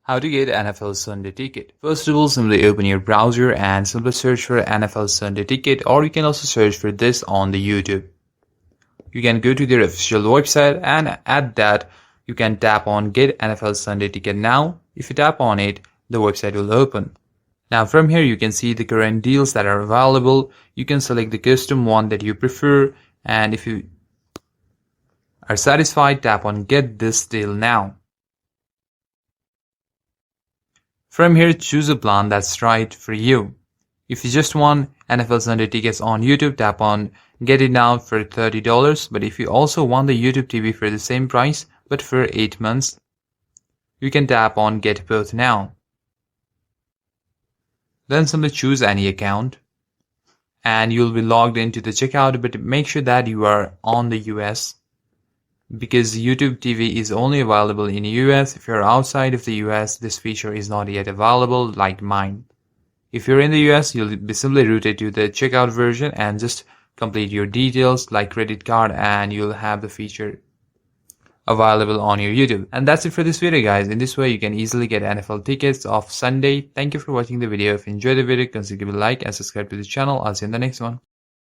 How to get NFL Sunday Ticket. First of all, simply open your browser and simply search for NFL Sunday Ticket, or you can also search for this on the YouTube. You can go to their official website, and at that you can tap on Get NFL Sunday Ticket Now. If you tap on it, the website will open. Now from here you can see the current deals that are available. You can select the custom one that you prefer, and if you are satisfied, tap on Get This Deal Now. From here, choose a plan that's right for you. If you just want NFL Sunday tickets on YouTube, tap on Get It Now for $30. But if you also want the YouTube TV for the same price, but for 8 months, you can tap on Get Both Now. Then simply choose any account, and you'll be logged into the checkout, but make sure that you are on the US. Because YouTube TV is only available in the US. If you're outside of the US, this feature is not yet available, like mine. If you're in the US, you'll be simply routed to the checkout version and just complete your details like credit card, and you'll have the feature available on your YouTube. And that's it for this video, guys. In this way, you can easily get NFL tickets of Sunday. Thank you for watching the video. If you enjoyed the video, consider giving a like and subscribe to the channel. I'll see you in the next one.